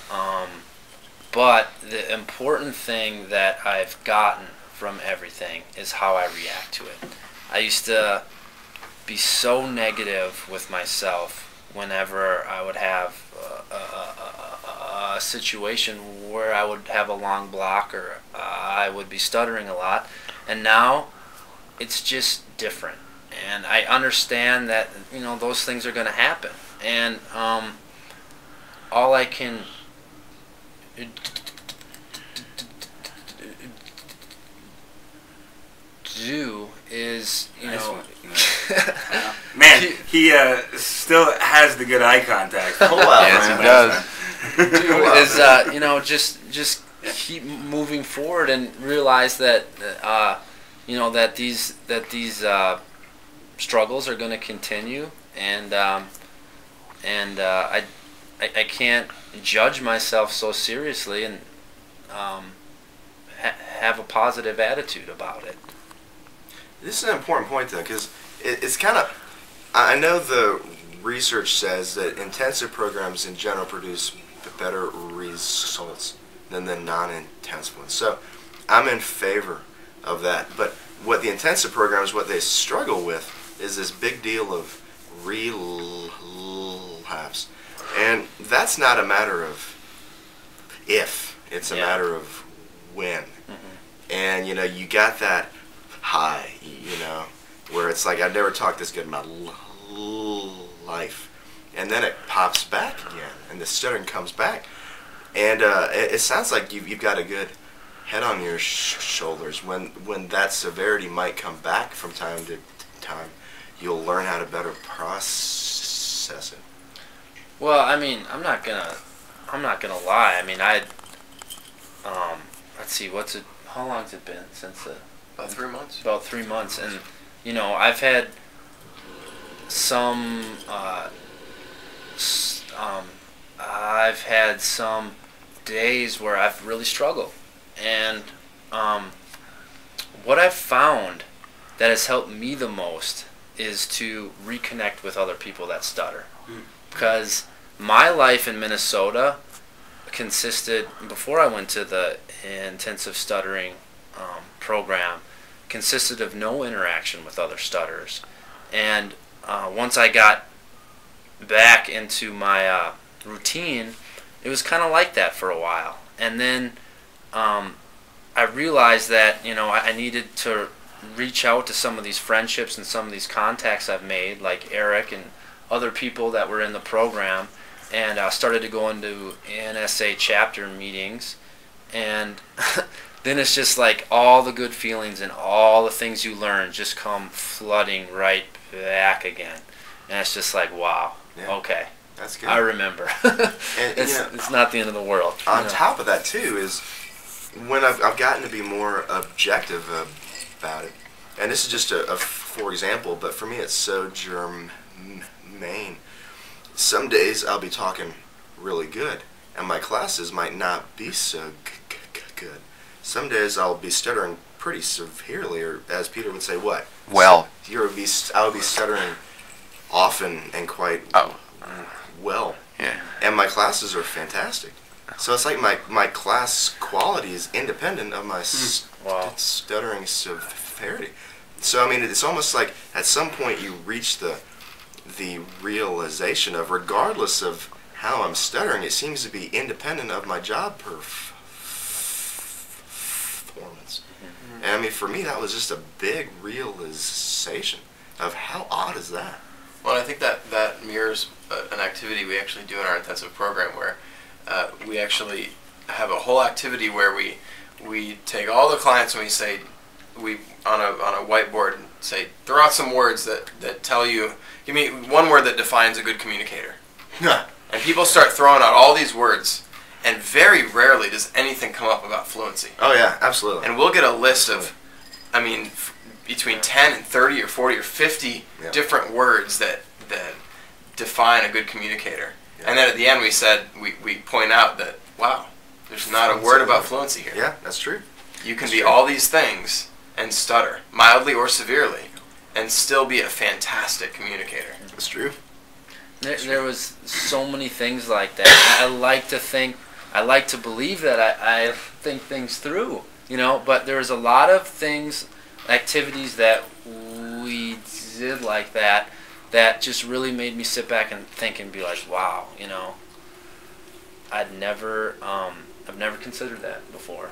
But the important thing that I've gotten from everything is how I react to it. I used to be so negative with myself whenever I would have a situation where I would have a long block or I would be stuttering a lot. And now it's just different. And I understand that, those things are going to happen. And all I can do is, Man, he still has the good eye contact. Oh, wow. Yes, he does. just keep moving forward and realize that, that these struggles are going to continue, and I can't judge myself so seriously, and have a positive attitude about it. This is an important point, though, because it's kind of, I know the research says that intensive programs in general produce better results than the non-intensive ones. So I'm in favor of that. But what the intensive programs, what they struggle with is this big deal of relapse. And that's not a matter of if, it's a matter of when. And, you got that high, where it's like, I've never talked this good in my life. And then it pops back again, and the stuttering comes back. And it sounds like you've got a good head on your shoulders. When that severity might come back from time to time, you'll learn how to better process it. Well, I mean, I'm not gonna lie. I mean, let's see, how long's it been since the? About 3 months. About 3 months, and I've had some days where I've really struggled, and what I've found that has helped me the most is to reconnect with other people that stutter, because my life in Minnesota consisted, before I went to the intensive stuttering program, consisted of no interaction with other stutterers. And once I got back into my routine, it was kind of like that for a while. And then I realized that I needed to reach out to some of these friendships and some of these contacts I've made, like Eric and other people that were in the program, and I started to go into NSA chapter meetings, and then it's just like all the good feelings and all the things you learn just come flooding right back again. And it's just like, wow, okay, that's good. I remember. It's not the end of the world. On top of that, too, is when I've gotten to be more objective about it, and this is just a for example, but for me it's so germane. Some days I'll be talking really good, and my classes might not be so good. Some days I'll be stuttering pretty severely, or as Peter would say, what? Well. I'll be stuttering often and quite well. Yeah. And my classes are fantastic. So it's like my class quality is independent of my stuttering severity. So I mean, it's almost like at some point you reach the realization of, regardless of how I'm stuttering, it seems to be independent of my job performance. And I mean, for me, that was just a big realization of how odd is that. Well, I think that mirrors an activity we actually do in our intensive program, where we actually have a whole activity where we take all the clients and we say, on a whiteboard, and say, throw out some words that tell you, give me one word that defines a good communicator. And people start throwing out all these words, and very rarely does anything come up about fluency. Oh yeah, absolutely. And we'll get a list of, I mean, between 10 and 30 or 40 or 50 different words that define a good communicator. And then at the end we point out that, wow, there's not a word about fluency here. Yeah, that's true. You can be all these things and stutter, mildly or severely, and still be a fantastic communicator. That's true. There was so many things like that. I like to think I like to believe that I think things through, but there's a lot of things, activities that we did like that just really made me sit back and think and be like, wow, I've never considered that before,